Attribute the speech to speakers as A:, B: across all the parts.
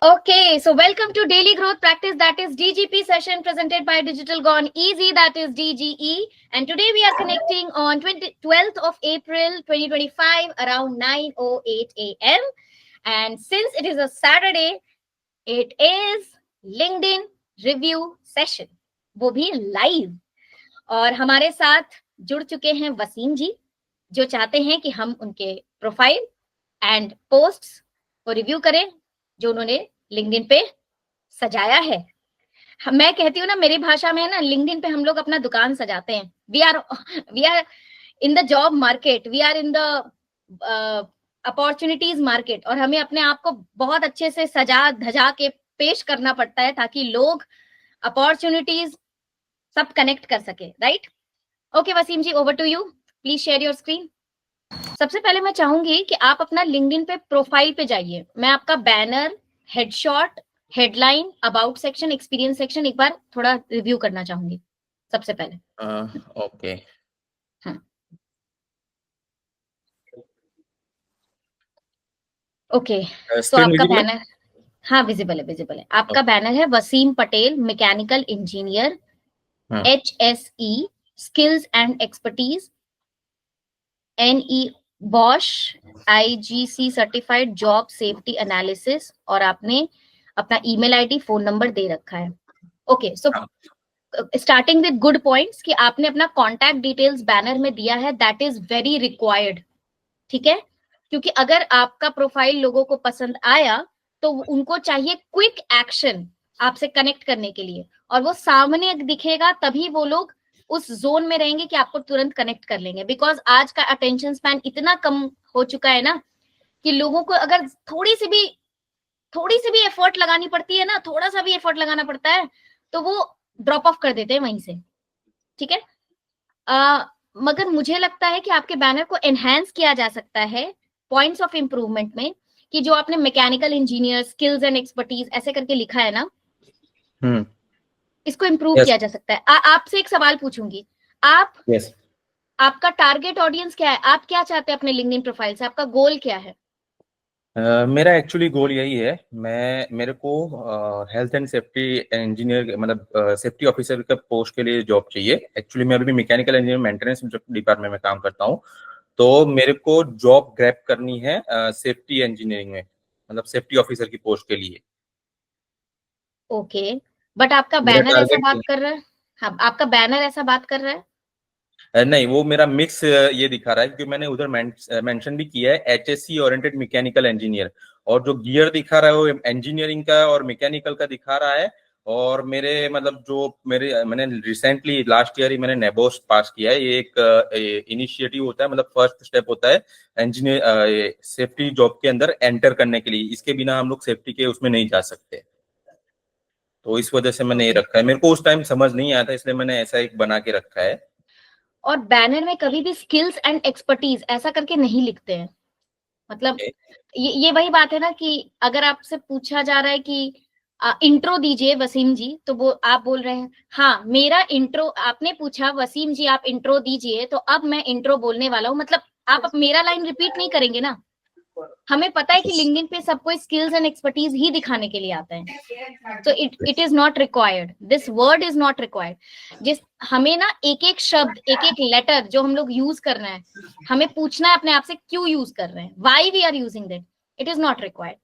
A: Okay, so welcome to Daily Growth Practice, that is DGP session presented by Digital Gone Easy, that is DGE. And today we are connecting on 12th of April 2025 around 9:08 a.m. And since it is a Saturday, it is LinkedIn review session, वो भी live. और हमारे साथ जुड़ चुके हैं वसीम जी, जो चाहते हैं कि हम उनके प्रोफाइल एंड पोस्ट्स को रिव्यू करें जो उन्होंने लिंक्डइन पे सजाया है। मैं कहती हूँ ना, मेरी भाषा में है ना, लिंक्डइन पे हम लोग अपना दुकान सजाते हैं। We are in the job market, we are in the opportunities market, और हमें अपने आप को बहुत अच्छे से सजा धजा के पेश करना पड़ता है ताकि लोग अपॉर्चुनिटीज सब कनेक्ट कर सके, right? Okay Wasim ji, over to you, please share your screen. सबसे पहले मैं चाहूंगी कि आप अपना लिंक्डइन पे प्रोफाइल पे जाइए। मैं आपका banner, headshot, headline, about section, experience section एक बार थोड़ा रिव्यू करना चाहूंगी सबसे पहले।
B: ओके
A: ओके, तो आपका बैनर, हाँ विजिबल है। आपका बैनर है Wasim Patel, mechanical engineer, HSE, skills and expertise, NE Bosch, IGC certified job safety analysis, और आपने अपना ईमेल आईडी, फोन नंबर दे रखा है। Okay, so starting with good points कि आपने अपना कॉन्टैक्ट डिटेल्स बैनर में दिया है, दैट इज वेरी रिक्वायर्ड, ठीक है? क्योंकि अगर आपका प्रोफाइल लोगों को पसंद आया तो उनको चाहिए क्विक एक्शन आपसे कनेक्ट करने के लिए, और वो सामने दिखेगा तभी वो लोग उस जोन में रहेंगे कि आपको तुरंत कनेक्ट कर लेंगे। बिकॉज आज का अटेंशन स्पैन इतना कम हो चुका है ना कि लोगों को अगर थोड़ी सी भी एफर्ट लगानी पड़ती है ना, थोड़ा सा भी एफर्ट लगाना पड़ता है तो वो ड्रॉप ऑफ कर देते हैं वहीं से, ठीक है? मगर मुझे लगता है कि आपके बैनर को एनहांस किया जा सकता है पॉइंट्स ऑफ इंप्रूवमेंट में, कि जो आपने mechanical engineer, skills and expertise ऐसे करके लिखा है ना, इसको इम्प्रूव किया जा सकता है। आपसे एक सवाल पूछूंगी, आपका टारगेट ऑडियंस क्या है? आप क्या चाहते हैं अपने लिंक्डइन प्रोफाइल से? आपका गोल क्या है?
B: मेरा एक्चुअली गोल यही है, मेरे को हेल्थ एंड सेफ्टी इंजीनियर, मतलब सेफ्टी ऑफिसर का पोस्ट के लिए जॉब चाहिए। एक्चुअली मैं अभी मैकेनिकल इंजीनियर मेंटेनेंस डिपार्टमेंट में काम करता हूँ, तो मेरे को जॉब ग्रैब करनी है सेफ्टी इंजीनियरिंग में, मतलब सेफ्टी ऑफिसर की पोस्ट के लिए।
A: ओके, बट आपका बैनर ऐसा बात कर रहा है? हाँ, आपका बैनर ऐसा बात कर रहा है?
B: नहीं, वो मेरा मिक्स ये दिखा रहा है, क्योंकि मैंने उधर मेंशन भी किया है HSC ओरिएंटेड मैकेनिकल इंजीनियर, और जो गियर दिखा रहा है वो इंजीनियरिंग का और मैकेनिकल का दिखा रहा है। और मेरे मतलब मैंने रिसेंटली लास्ट ईयर ही मैंने नेबोस पास किया है। ये एक इनिशिएटिव होता है, मतलब फर्स्ट स्टेप होता है इंजीनियर सेफ्टी जॉब के अंदर एंटर करने के लिए। इसके बिना हम लोग सेफ्टी के उसमें नहीं जा सकते, तो इस वजह से मैंने ये रखा है। मेरे को उस टाइम समझ नहीं आया था, इसलिए मैंने ऐसा एक बना के रखा है।
A: और बैनर में कभी भी स्किल्स एंड एक्सपर्टीज ऐसा करके नहीं लिखते हैं। मतलब ये वही बात है ना कि अगर आपसे पूछा जा रहा है कि इंट्रो दीजिए वसीम जी, तो वो आप बोल रहे हैं हाँ मेरा इंट्रो, आपने पूछा वसीम जी आप इंट्रो दीजिए, तो अब मैं इंट्रो बोलने वाला हूँ। मतलब आप मेरा लाइन रिपीट नहीं करेंगे ना। हमें पता है कि लिंक्डइन पे सबको स्किल्स एंड एक्सपर्टीज ही दिखाने के लिए आता है, तो it is not required, this word is not required. हमें ना एक एक शब्द, एक एक लेटर जो हम लोग यूज कर रहे हैं, हमें पूछना है अपने आप से क्यों यूज कर रहे हैं, why we are using that, it is not required.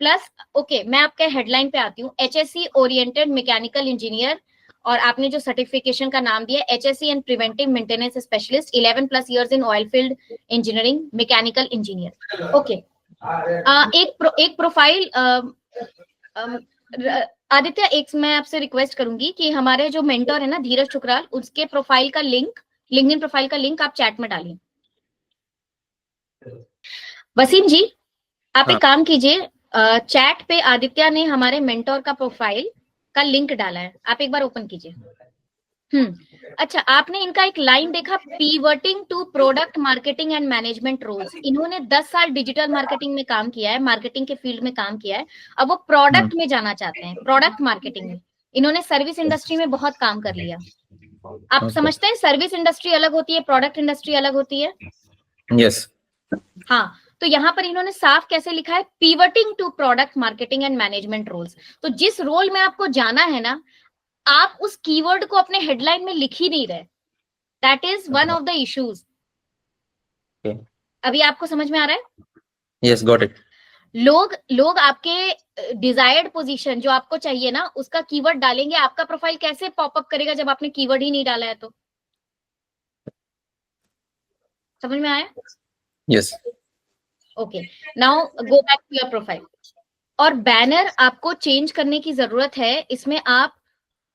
A: Plus okay, मैं आपके हेडलाइन पे आती हूँ, HSC ओरिएंटेड मैकेनिकल इंजीनियर, और आपने जो सर्टिफिकेशन का नाम दिया HSC and preventive maintenance specialist, 11+ years in oil field engineering, mechanical engineer. Okay, एक प्रोफाइल आदित्य, एक मैं आपसे रिक्वेस्ट करूंगी कि हमारे जो मेंटर है ना धीरज ठुकराल, उसके प्रोफाइल का लिंक, लिंक्डइन प्रोफाइल का लिंक आप चैट में डालिए। वसीम जी आप एक काम कीजिए, चैट पे आदित्य ने हमारे मेंटर का प्रोफाइल का लिंक डाला है, आप एक बार ओपन कीजिए। अच्छा, आपने इनका एक लाइन देखा, pivoting to product marketing and management roles. इन्होंने 10 साल डिजिटल मार्केटिंग में काम किया है, मार्केटिंग के फील्ड में काम किया है, अब वो प्रोडक्ट में जाना चाहते हैं, प्रोडक्ट मार्केटिंग में। इन्होंने सर्विस इंडस्ट्री में बहुत काम कर लिया। आप समझते हैं सर्विस इंडस्ट्री अलग होती है, प्रोडक्ट इंडस्ट्री अलग होती है?
B: यस।
A: हाँ, तो यहाँ पर इन्होंने साफ कैसे लिखा है, pivoting to product marketing and management roles. तो जिस रोल में आपको जाना है ना, आप उस कीवर्ड को अपने हेडलाइन में लिख ही नहीं रहे। That is one of the issues. अभी आपको समझ में आ रहा है?
B: Yes, got it.
A: लोग आपके डिजायर्ड पोजीशन जो आपको चाहिए ना, उसका कीवर्ड डालेंगे, आपका प्रोफाइल कैसे पॉपअप करेगा जब आपने कीवर्ड ही नहीं डाला है? तो समझ में आया?
B: Yes.
A: Okay, now go back to your profile. और बैनर आपको चेंज करने की जरूरत है। इसमें आप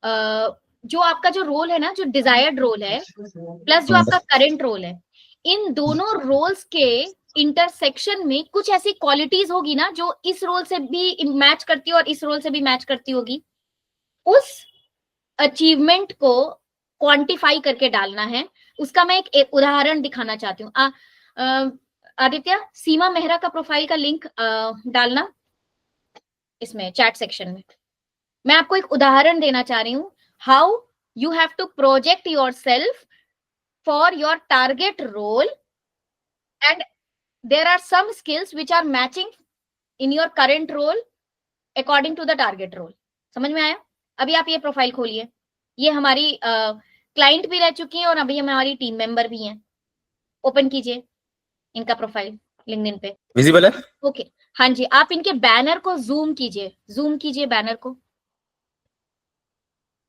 A: जो आपका जो रोल है ना, जो डिजायर्ड रोल है प्लस जो आपका करंट रोल है, इन दोनों रोल्स के इंटरसेक्शन में कुछ ऐसी क्वालिटीज होगी ना जो इस रोल से भी मैच करती है और इस रोल से भी मैच करती होगी। उस अचीवमेंट को क्वांटिफाई करके डालना है। उसका मैं एक उदाहरण दिखाना चाहती हूँ। आदित्य, सीमा मेहरा का प्रोफाइल का लिंक डालना इसमें चैट सेक्शन में। मैं आपको एक उदाहरण देना चाह रही हूँ, how you have to project your self for your target role and there are some skills which are matching in your current role according to the target role. समझ में आया? अभी आप ये प्रोफाइल खोलिए, ये हमारी क्लाइंट भी रह चुकी है और अभी हमारी टीम मेंबर भी हैं। ओपन कीजिए इनका प्रोफाइल लिंक्डइन पे।
B: विजिबल है?
A: ओके, हाँ जी। आप इनके बैनर को जूम कीजिए बैनर को।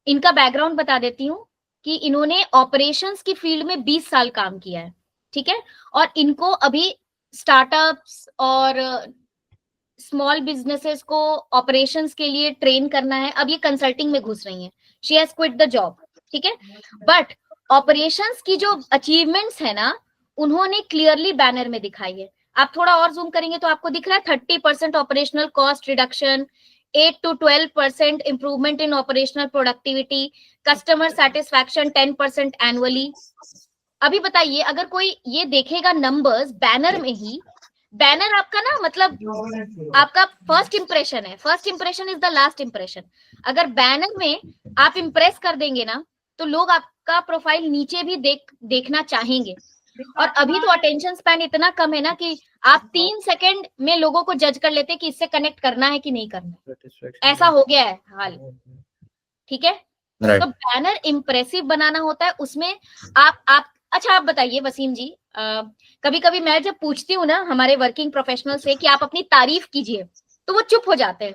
A: इनका बैकग्राउंड बता देती हूँ कि इन्होंने ऑपरेशंस की फील्ड में 20 साल काम किया है, ठीक है। और इनको अभी स्टार्टअप्स और स्मॉल बिजनेसेस को ऑपरेशंस के लिए ट्रेन करना है। अब ये कंसल्टिंग में घुस रही हैं। She has quit the job, ठीक है। बट ऑपरेशंस की जो अचीवमेंट्स है ना, उन्होंने क्लियरली बैनर में दिखाई है। आप थोड़ा और जूम करेंगे तो आपको दिख रहा है 30% operational cost reduction, 8 to 12% improvement in operational productivity, customer satisfaction 10% annually. अभी बताइए, अगर कोई ये देखेगा नंबर्स बैनर में ही, बैनर आपका ना मतलब आपका फर्स्ट इंप्रेशन है, first impression is the last impression. अगर बैनर में आप इंप्रेस कर देंगे ना, तो लोग आपका प्रोफाइल नीचे भी देखना चाहेंगे। और अभी तो अटेंशन स्पैन इतना कम है ना कि आप 3 सेकंड में लोगों को जज कर लेते कि इससे कनेक्ट करना है कि नहीं करना। ऐसा हो गया है हाल, ठीक है। तो बैनर इंप्रेसिव बनाना होता है, उसमें आप अच्छा आप बताइए वसीम जी, कभी कभी मैं जब पूछती हूँ ना हमारे वर्किंग प्रोफेशनल से कि आप अपनी तारीफ कीजिए, तो वो चुप हो जाते हैं,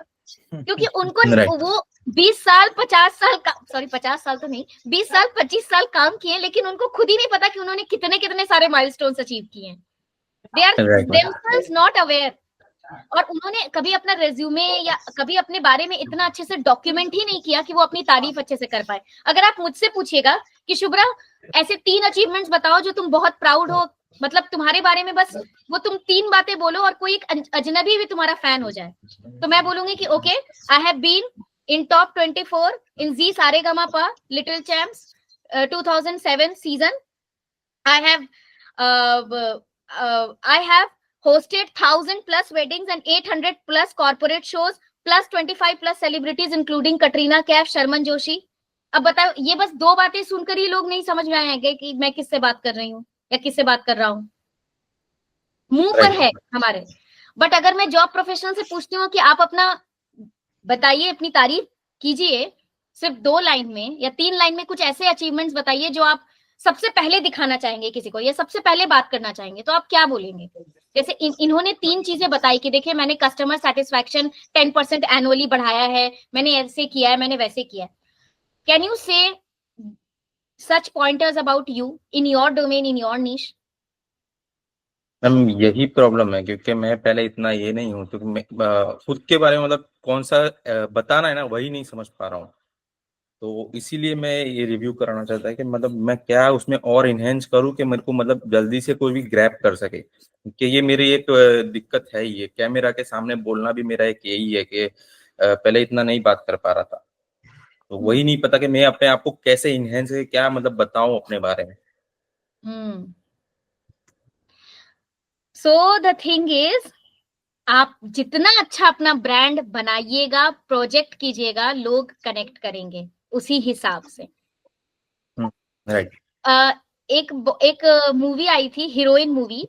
A: क्योंकि उनको वो 20 साल 50 साल का, सॉरी 50 साल तो नहीं, 20 साल 25 साल काम किए, लेकिन उनको खुद ही नहीं पता कि उन्होंने कितने कितने सारे माइलस्टोन्स अचीव किए हैं। They are themselves not aware. और उन्होंने कभी अपना रेज्यूमे या कभी अपने बारे में इतना अच्छे से डॉक्यूमेंट ही नहीं किया कि वो अपनी तारीफ अच्छे से कर पाए। अगर आप मुझसे पूछिएगा कि शुभ्रा ऐसे 3 अचीवमेंट्स बताओ जो तुम बहुत प्राउड हो, मतलब तुम्हारे बारे में बस वो तुम 3 बातें बोलो और कोई एक अजनबी भी तुम्हारा फैन हो जाए, तो मैं बोलूंगी कि okay, I have been in top 24 in Zee Sa Re Ga Ma Pa little champs 2007 season. I have hosted 1000+ weddings and 800+ corporate shows plus 25+ celebrities including Katrina Kaif, Sharman Joshi. अब बताओ, ये बस 2 बातें सुनकर ही लोग नहीं समझ में आएंगे कि मैं किससे बात कर रही हूँ या किससे बात कर रहा हूँ। मुंह पर है हमारे। बट अगर मैं जॉब प्रोफेशनल से पूछती हूँ कि आप अपना बताइए, अपनी तारीफ कीजिए, सिर्फ 2 लाइन में या 3 लाइन में कुछ ऐसे अचीवमेंट्स बताइए जो आप सबसे पहले दिखाना चाहेंगे किसी को या सबसे पहले बात करना चाहेंगे, तो आप क्या बोलेंगे? जैसे इन्होंने 3 चीजें बताई कि देखिए मैंने कस्टमर सेटिस्फैक्शन 10% एनुअली बढ़ाया है, मैंने ऐसे किया है, मैंने वैसे किया है। Can you say such pointers about you in your domain, in your niche?
B: Ma'am यही प्रॉब्लम है, क्योंकि मैं पहले इतना ये नहीं हूँ, क्योंकि मैं खुद के बारे में मतलब कौन सा बताना है ना, वही नहीं समझ पा रहा हूँ। तो इसीलिए मैं ये रिव्यू कराना चाहता है कि मतलब मैं क्या उसमें और इनहेंस करूँ कि मेरे को मतलब जल्दी से कोई भी ग्रैब कर सके। कि ये मेरी एक दिक्कत है, ये कैमरा के सामने बोलना भी मेरा एक यही है कि पहले इतना नहीं बात कर पा रहा था, तो वही नहीं पता कि मैं अपने आप को कैसे इनहेंस क्या मतलब बताऊं अपने बारे में।
A: सो द थिंग इज, आप जितना अच्छा अपना ब्रांड बनाइएगा, प्रोजेक्ट कीजिएगा, लोग कनेक्ट करेंगे उसी हिसाब से।
B: राइट।
A: एक मूवी आई थी, हीरोइन मूवी,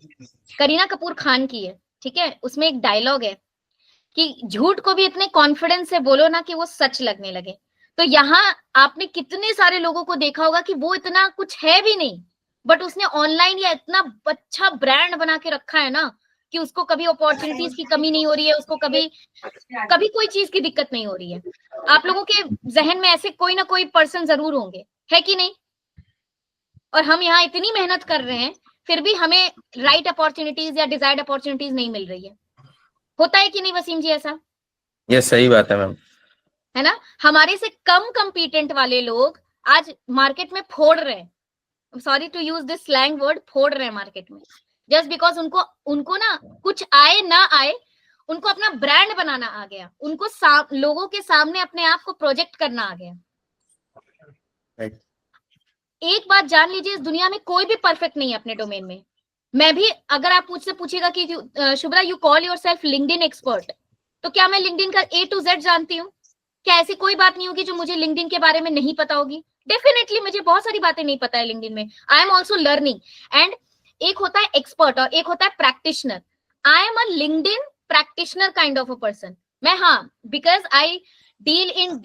A: करीना कपूर खान की है, ठीक है। उसमें एक डायलॉग है कि झूठ को भी इतने कॉन्फिडेंस से बोलो ना कि वो सच लगने लगे। तो यहाँ आपने कितने सारे लोगों को देखा होगा कि वो इतना कुछ है भी नहीं, बट उसने ऑनलाइन या इतना अच्छा ब्रांड बना के रखा है ना कि उसको कभी अपॉर्चुनिटीज की कमी नहीं हो रही है, उसको कभी कोई चीज की दिक्कत नहीं हो रही है। आप लोगों के जहन में ऐसे कोई ना कोई पर्सन जरूर होंगे, है कि नहीं? और हम यहाँ इतनी मेहनत कर रहे हैं, फिर भी हमें राइट अपॉर्चुनिटीज या डिजायर्ड अपॉर्चुनिटीज नहीं मिल रही है। होता है कि नहीं वसीम जी ऐसा?
B: ये सही बात है मैम,
A: है ना। हमारे से कम कंपीटेंट वाले लोग आज मार्केट में फोड़ रहे हैं, sorry to use this slang word, फोड़ रहे हैं मार्केट में, जस्ट बिकॉज उनको ना कुछ आए ना आए, उनको अपना ब्रांड बनाना आ गया, उनको लोगों के सामने अपने आप को प्रोजेक्ट करना आ गया।
B: right.
A: एक बात जान लीजिए, इस दुनिया में कोई भी परफेक्ट नहीं है अपने डोमेन में। मैं भी, अगर आप मुझसे पूछेगा कि Shubhra you call yourself LinkedIn expert, तो क्या मैं लिंक्डइन का A to Z जानती हूँ? क्या ऐसी कोई बात नहीं होगी जो मुझे लिंक्डइन के बारे में नहीं पता होगी? डेफिनेटली मुझे बहुत सारी बातें नहीं पता है लिंक्डइन में। I am also learning. And एक होता है एक्सपर्ट और एक होता है practitioner. I am a LinkedIn practitioner kind of a person. मैं, हाँ, because I deal in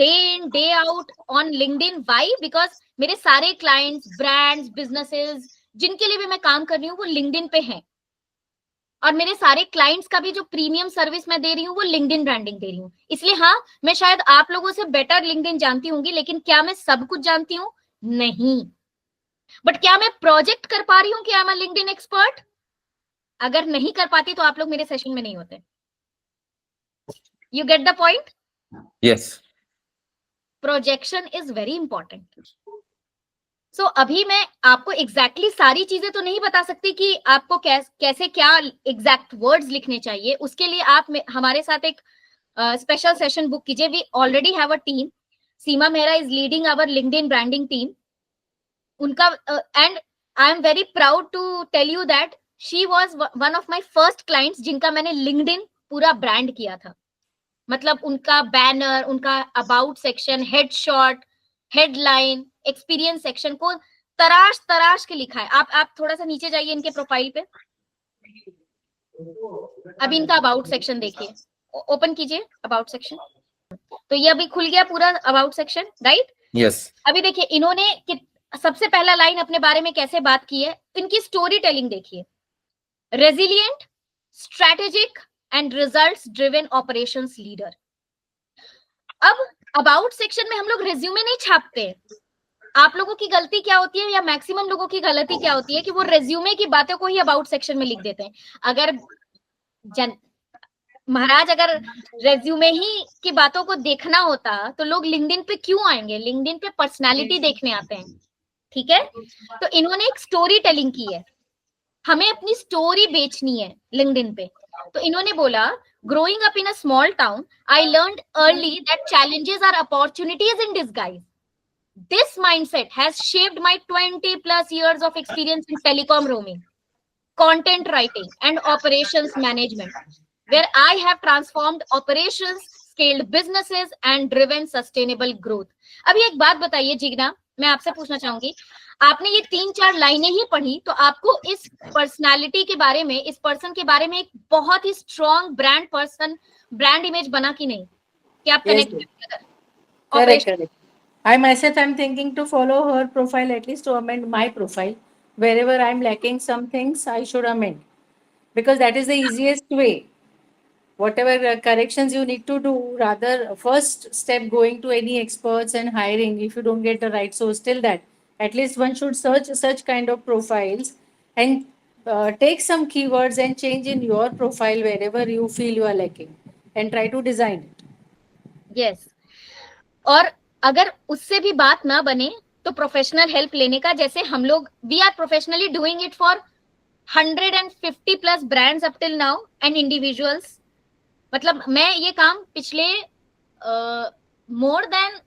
A: day out on LinkedIn. Why? Because मेरे सारे क्लाइंट्स, ब्रांड्स, बिजनेसेस जिनके लिए भी मैं काम कर रही हूँ वो लिंक्डइन पे हैं, और मेरे सारे क्लाइंट्स का भी जो प्रीमियम सर्विस मैं दे रही हूँ वो लिंक्डइन ब्रांडिंग दे रही हूँ। इसलिए हाँ, मैं शायद आप लोगों से बेटर लिंक्डइन जानती होंगी, लेकिन क्या मैं सब कुछ जानती हूँ? नहीं। बट क्या मैं प्रोजेक्ट कर पा रही हूँ कि I am a LinkedIn expert? अगर नहीं कर पाती तो आप लोग मेरे सेशन में नहीं होते। You get the point?
B: Yes.
A: Projection is very important. So अभी मैं आपको एग्जैक्टली सारी चीजें तो नहीं बता सकती कि आपको कैसे क्या एग्जैक्ट वर्ड्स लिखने चाहिए। उसके लिए आप हमारे साथ एक स्पेशल सेशन बुक कीजिए। We already have a team. Seema Mehra is leading our LinkedIn branding team. उनका and I am very proud to tell you that she was one of my first clients जिनका मैंने लिंक्डइन पूरा brand किया था। मतलब उनका banner, उनका about section, headshot, headline, experience section को तराश तराश के लिखा है। आप थोड़ा सा नीचे जाइए इनके प्रोफाइल पे। अभी इनका अबाउट सेक्शन देखिए, ओपन कीजिए अबाउट सेक्शन। तो ये अभी खुल गया पूरा अबाउट सेक्शन, राइट?
B: यस।
A: अभी देखिए इन्होंने सबसे पहला लाइन अपने बारे में कैसे बात की है। इनकी स्टोरी टेलिंग देखिए। Resilient, strategic and results driven operations leader. अब अबाउट सेक्शन में हम लोग रेज्यूमे नहीं छापते। आप लोगों की गलती क्या होती है, या मैक्सिमम लोगों की गलती क्या होती है कि वो रेज्यूमे की बातों को ही अबाउट सेक्शन में लिख देते हैं। अगर महाराज, अगर रेज्यूमे ही की बातों को देखना होता तो लोग लिंक्डइन पे क्यों आएंगे? लिंक्डइन पे पर्सनालिटी देखने आते हैं, ठीक है? तो इन्होंने एक स्टोरी टेलिंग की है। हमें अपनी स्टोरी बेचनी है लिंक्डइन पे। तो इन्होंने बोला, growing up in a small town, I learned early that challenges are opportunities in disguise. This mindset has shaped my 20 plus years of experience in telecom roaming, content writing, and operations management, where I have transformed operations, scaled businesses, and driven sustainable growth. अभी एक बात बताइए जीना, मैं आपसे पूछना चाहूंगी, आपने ये 3-4 लाइनें ही पढ़ी तो आपको इस पर्सनालिटी के बारे में, इस पर्सन के बारे में एक बहुत ही स्ट्रॉन्ग ब्रांड इमेज बना कि नहीं? कि आप connect
C: Correct. I myself am thinking to follow her profile, at least to amend my profile. Wherever I'm lacking some things, I should amend, because that is the easiest way. Whatever corrections you need to do, rather first step going to any experts and hiring if you don't get the right source, till that at least one should search such kind of profiles and take some keywords and change in your profile wherever you feel you are lacking and try to design it.
A: Yes. और अगर उससे भी बात ना बने तो professional help लेने का, जैसे हम लोग we are professionally doing it for 150 plus brands up till now and individuals. मतलब मैं ये काम पिछले मोर देन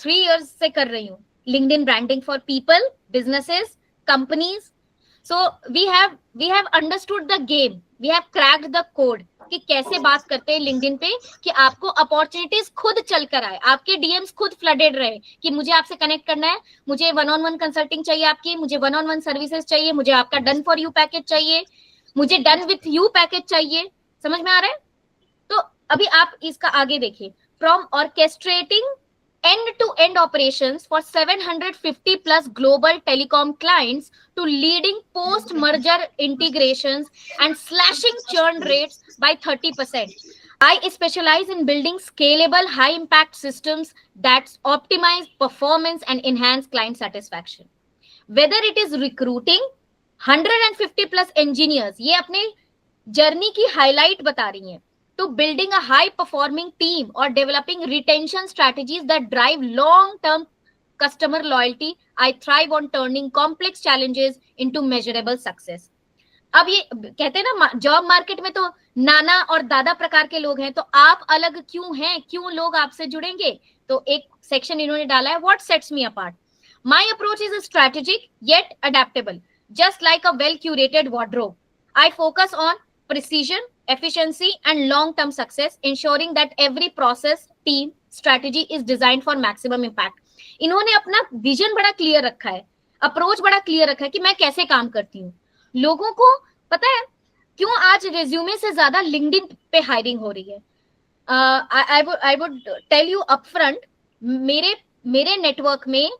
A: 3 years से कर रही हूँ, LinkedIn branding for people, businesses, companies. So we have understood the game, we have cracked the code. कि कैसे बात करते हैं लिंक्डइन पे कि आपको अपॉर्चुनिटीज खुद चल कर आए, आपके डीएम्स खुद फ्लडेड रहे कि मुझे आपसे कनेक्ट करना है, मुझे 1-on-1 कंसल्टिंग चाहिए आपकी, मुझे 1-on-1 सर्विसेज चाहिए, मुझे आपका डन फॉर यू पैकेज चाहिए, मुझे डन विथ यू पैकेज चाहिए। समझ में आ रहा है? तो अभी आप इसका आगे देखिए, from orchestrating end-to-end operations for 750 plus global telecom clients to leading post-merger integrations and slashing churn rates by 30%. I specialize in building scalable, high-impact systems that optimize performance and enhance client satisfaction. Whether it is recruiting 150 plus engineers, ये अपने journey की highlight बता रही हैं, to building a high performing team or developing retention strategies that drive long term customer loyalty, I thrive on turning complex challenges into measurable success. अब ये कहते हैं ना, जॉब मार्केट में तो नाना और दादा प्रकार के लोग हैं, तो आप अलग क्यों हैं, क्यों लोग आपसे जुड़ेंगे? तो एक सेक्शन इन्होंने डाला है, what sets me apart. My approach is strategic yet adaptable, just like a well curated wardrobe. I focus on precision, efficiency and long term success, ensuring that every process, team, strategy is designed for maximum impact. इन्होंने अपना vision बड़ा clear रखा है, approach बड़ा clear रखा है कि मैं कैसे काम करती हूँ। लोगों को पता है क्यों आज रेज्यूमे से ज्यादा लिंक्डइन पे हायरिंग हो रही है। I would tell you upfront, मेरे नेटवर्क में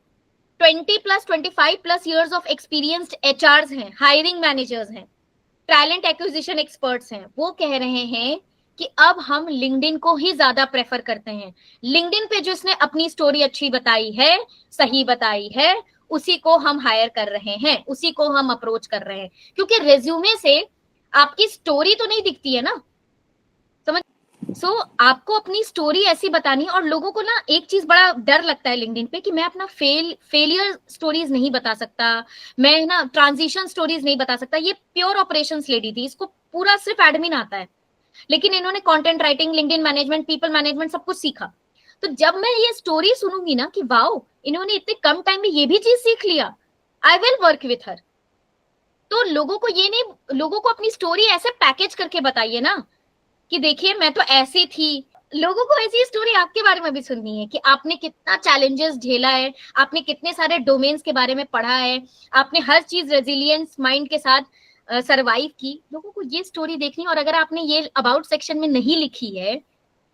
A: 20 plus 25 plus years of experienced HRs हैं, हायरिंग मैनेजर्स हैं, टैलेंट एक्विजिशन एक्सपर्ट्स हैं। वो कह रहे हैं कि अब हम लिंक्डइन को ही ज्यादा प्रेफर करते हैं। लिंक्डइन पे जिसने अपनी स्टोरी अच्छी बताई है, सही बताई है, उसी को हम हायर कर रहे हैं, उसी को हम अप्रोच कर रहे हैं, क्योंकि रेज्यूमे से आपकी स्टोरी तो नहीं दिखती है ना, समझ। सो आपको अपनी स्टोरी ऐसी बतानी, और लोगों को ना एक चीज बड़ा डर लगता है लिंक्डइन पे कि मैं अपना फेलियर स्टोरीज नहीं बता सकता, मैं ना ट्रांजिशन स्टोरीज नहीं बता सकता। ये प्योर ऑपरेशंस लेडी थी, इसको पूरा सिर्फ एडमिन आता है, लेकिन इन्होंने content writing, LinkedIn management, people management सब कुछ सीखा। तो जब मैं ये स्टोरी सुनूंगी ना कि वाओ, इन्होंने इतने कम टाइम में ये भी चीज सीख लिया, I will work with her. तो लोगों को ये नहीं, लोगों को अपनी स्टोरी ऐसे पैकेज करके बताइए ना कि देखिए मैं तो ऐसी थी। लोगों को ऐसी स्टोरी आपके बारे में भी सुननी है कि आपने कितना चैलेंजेस झेला है, आपने कितने सारे डोमेन्स के बारे में पढ़ा है, आपने हर चीज रेजिलियंस माइंड के साथ सरवाइव की। लोगों को ये स्टोरी देखनी, और अगर आपने ये अबाउट सेक्शन में नहीं लिखी है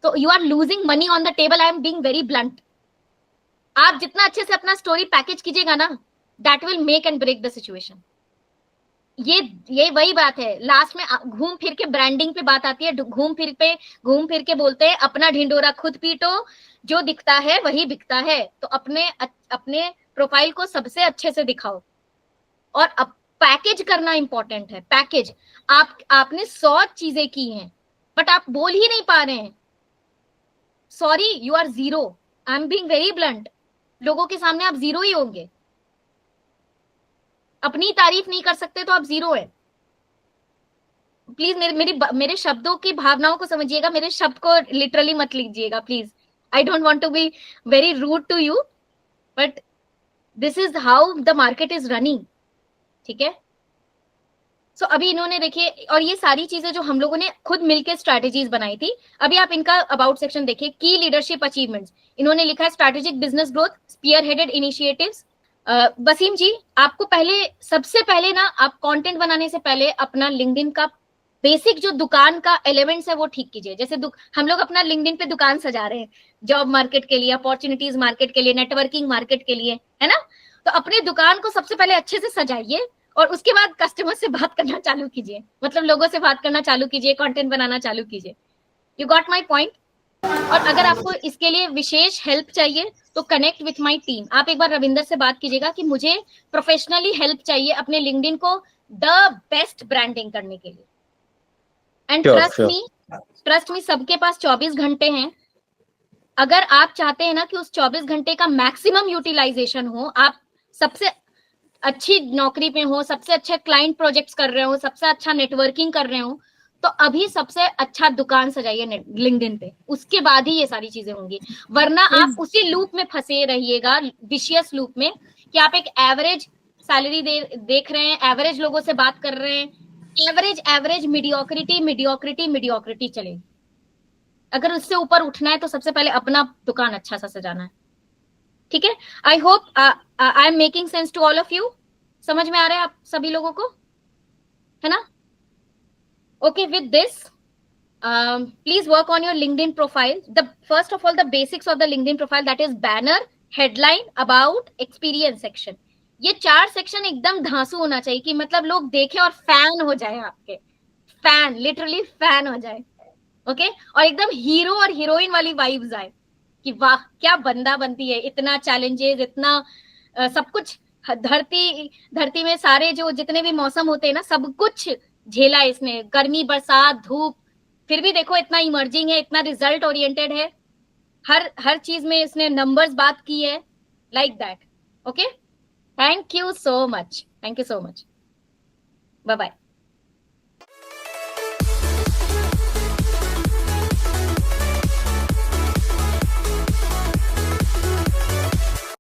A: तो you are losing money on the table. I am being very blunt. आप जितना अच्छे से अपना स्टोरी पैकेज कीजिएगा ना, that will make and break the situation. ये वही बात है, लास्ट में घूम फिर के ब्रांडिंग पे बात आती है, घूम फिर के बोलते हैं अपना ढिंडोरा खुद पीटो, जो दिखता है वही बिकता है। तो अपने प्रोफाइल को सबसे अच्छे से दिखाओ, और अब पैकेज करना इंपॉर्टेंट है। पैकेज आपने 100 चीजें की हैं, बट आप बोल ही नहीं पा रहे हैं। Sorry, you are zero. I am being very blunt. लोगों के सामने आप जीरो ही होंगे। अपनी तारीफ नहीं कर सकते तो आप जीरो है। प्लीज मेरे शब्दों की भावनाओं को समझिएगा, मेरे शब्द को लिटरली मत लीजिएगा please. I don't want to be very rude to you, but this is how the market is running, ठीक है। सो अभी इन्होंने देखिए, और ये सारी चीजें जो हम लोगों ने खुद मिलकर स्ट्रैटेजीज बनाई थी। अभी आप इनका अबाउट सेक्शन देखिए, की लीडरशिप अचीवमेंट्स। इन्होंने लिखा है strategic business growth, spearheaded initiatives. Wasim ji, आपको सबसे पहले ना, आप कंटेंट बनाने से पहले अपना लिंक्डइन का बेसिक जो दुकान का एलिमेंट्स है वो ठीक कीजिए। जैसे हम लोग अपना लिंक्डइन पे दुकान सजा रहे हैं, जॉब मार्केट के लिए, अपॉर्चुनिटीज मार्केट के लिए, नेटवर्किंग मार्केट के लिए, है ना। तो अपने दुकान को सबसे पहले अच्छे से सजाइए, और उसके बाद कस्टमर से बात करना चालू कीजिए, मतलब लोगों से बात करना चालू कीजिए, कंटेंट बनाना चालू कीजिए। You got my point. और अगर आपको इसके लिए विशेष हेल्प चाहिए तो कनेक्ट विथ माय टीम। आप एक बार रविंदर से बात कीजिएगा कि मुझे प्रोफेशनली हेल्प चाहिए अपने लिंक्डइन को द बेस्ट ब्रांडिंग करने के लिए। एंड ट्रस्ट मी, सबके पास 24 घंटे हैं। अगर आप चाहते हैं ना कि उस 24 घंटे का मैक्सिमम यूटिलाइजेशन हो, आप सबसे अच्छी नौकरी पे हो, सबसे अच्छे क्लाइंट प्रोजेक्ट्स कर रहे हो, सबसे अच्छा नेटवर्किंग कर रहे हो, तो अभी सबसे अच्छा दुकान सजाइए लिंक्डइन पे, उसके बाद ही ये सारी चीजें होंगी। वरना आप उसी लूप में फंसे रहिएगा, विशियस लूप में, कि आप एक एवरेज सैलरी देख रहे हैं, एवरेज लोगों से बात कर रहे हैं, average average, mediocrity mediocrity mediocrity चलेगी। अगर उससे ऊपर उठना है तो सबसे पहले अपना दुकान अच्छा सा सजाना है। ठीक है, I hope I am making sense to all of you. समझ में आ रहा है आप सभी लोगों को, है ना? Okay, with this please work on your LinkedIn profile. The first of all, the basics of the LinkedIn profile, that is banner, headline, about, experience section. ये 4 सेक्शन एकदम धांसू होना चाहिए कि मतलब लोग देखें और फैन हो जाए आपके, फैन, लिटरली फैन हो जाए। ओके, और एकदम हीरो और हीरोइन वाली वाइब्स आए कि वाह क्या बंदा बनती है, इतना चैलेंजेस, इतना सब कुछ, धरती में सारे जो जितने भी मौसम होते हैं ना, सब कुछ झेला इसने, गर्मी बरसात धूप, फिर भी देखो इतना इमर्जिंग है, इतना रिजल्ट ओरिएंटेड है, हर चीज में इसने नंबर्स बात की है, like that. Okay, thank you so much, thank you so much, bye bye.